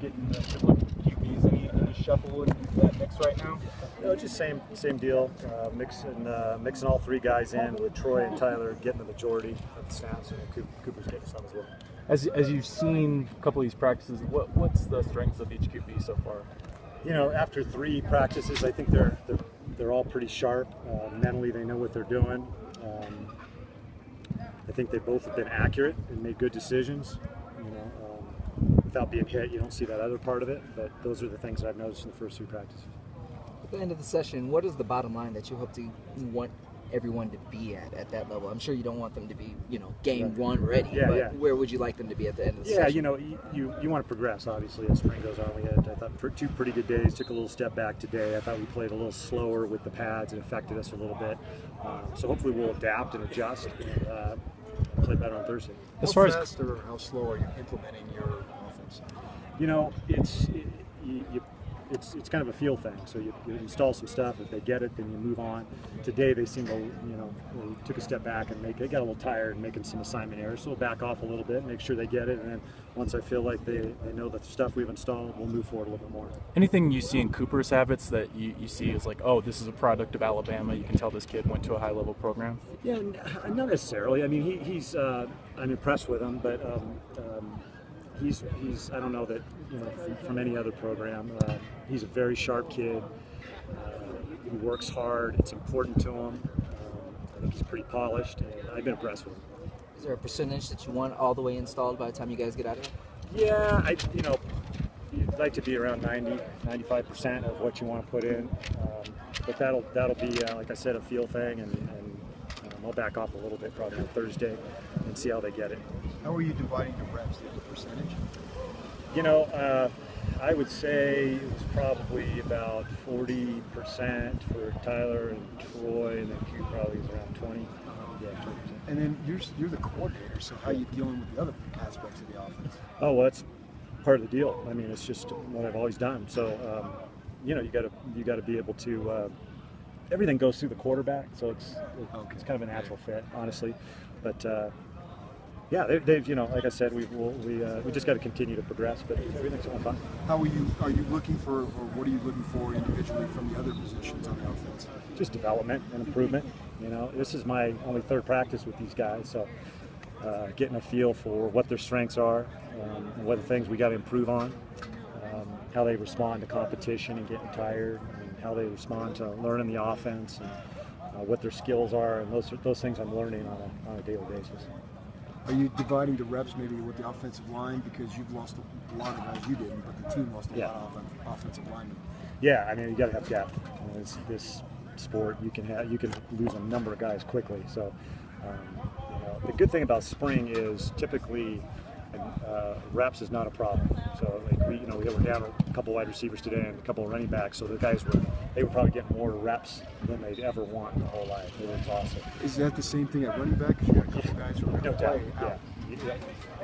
getting the QBs any shuffle in that mix right now? No, just same deal. Mixing all three guys in with Troy and Tyler getting the majority of the snaps, and Cooper's getting some as well. As you've seen a couple of these practices, what's the strengths of each QB so far? You know, after 3 practices, I think they're all pretty sharp. Mentally, they know what they're doing. I think they both have been accurate and made good decisions. You know, without being hit, you don't see that other part of it. But those are the things that I've noticed in the first 3 practices. At the end of the session, what is the bottom line that you hope to want everyone to be at that level? I'm sure you don't want them to be, game 1 ready, but where would you like them to be at the end of the session? Yeah, you know, you want to progress, obviously, as spring goes on. We had, I thought, 2 pretty good days, took a little step back today. I thought we played a little slower with the pads. It affected us a little bit. So hopefully we'll adapt and adjust and play better on Thursday. As far as fast or how slow are you implementing your offense? You know, it's kind of a feel thing. So you install some stuff. If they get it, then you move on. Today they seem to, we took a step back and they got a little tired and making some assignment errors. So we'll back off a little bit, make sure they get it, and then once I feel like they know the stuff we've installed, we'll move forward a little bit more. Anything you see in Cooper's habits that you see is like, oh, this is a product of Alabama. You can tell this kid went to a high-level program. Yeah, not necessarily. I mean, he's I'm impressed with him, but he's I don't know that from any other program. He's a very sharp kid. He works hard. It's important to him. I think he's pretty polished, and I've been impressed with him. Is there a percentage that you want all the way installed by the time you guys get out of it? Yeah, you'd like to be around 95% of what you want to put in, but that'll be like I said, a feel thing, and I'll back off a little bit probably on Thursday and see how they get it. How are you dividing the reps? Do you have a percentage? You know, I would say it was probably about 40% for Tyler and Troy, and then Q probably was around 20. Yeah, 20%. And then you're the coordinator, so how are you dealing with the other aspects of the offense? Oh, well, that's part of the deal. I mean, it's just what I've always done. So, you got to be able to. Everything goes through the quarterback, so it's kind of a natural fit, honestly. But yeah, they've like I said, we just got to continue to progress, but everything's going fine. How are you looking for, or what are you looking for individually from the other positions on the offense? Just development and improvement. This is my only 3rd practice with these guys, so getting a feel for what their strengths are, and what the things we got to improve on, how they respond to competition and getting tired, and how they respond to learning the offense, and what their skills are, and those things I'm learning on a daily basis. Are you dividing the reps maybe with the offensive line, because you've lost a lot of guys, you didn't, but the team lost a lot of offensive linemen? Yeah, I mean, you got to have depth. This sport, you can lose a number of guys quickly. So the good thing about spring is typically reps is not a problem. So we were down a couple wide receivers today and a couple of running backs. So the guys were probably getting more reps than they'd ever want in their whole life. It was awesome. Is that the same thing at running back? Because you got a couple guys who are no doubt. Yeah,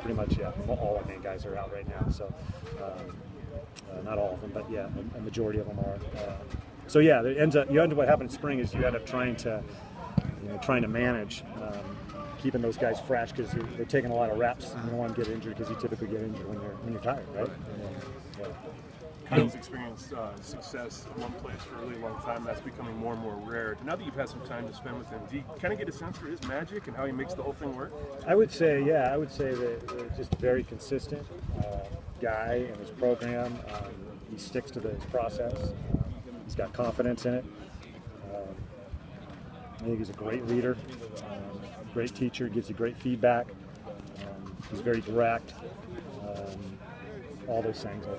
pretty much. Yeah, all our main guys are out right now. So not all of them, but yeah, a majority of them are. So yeah, what happened in spring is you end up trying to manage. Keeping those guys fresh, because they're taking a lot of reps. You don't want to get injured, because you typically get injured when you're tired, right? Kyle's experienced success in one place for a really long time. That's becoming more and more rare. Now that you've had some time to spend with him, do you kind of get a sense for his magic and how he makes the whole thing work? I would say that just a very consistent guy in his program. He sticks to his process. He's got confidence in it. I think he's a great leader. Great teacher, gives you great feedback. He's very direct. All those things, I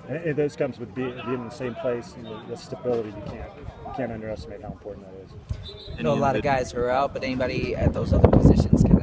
think. And this comes with being in the same place, and the stability. You can't underestimate how important that is. I know a lot of guys are out, but anybody at those other positions can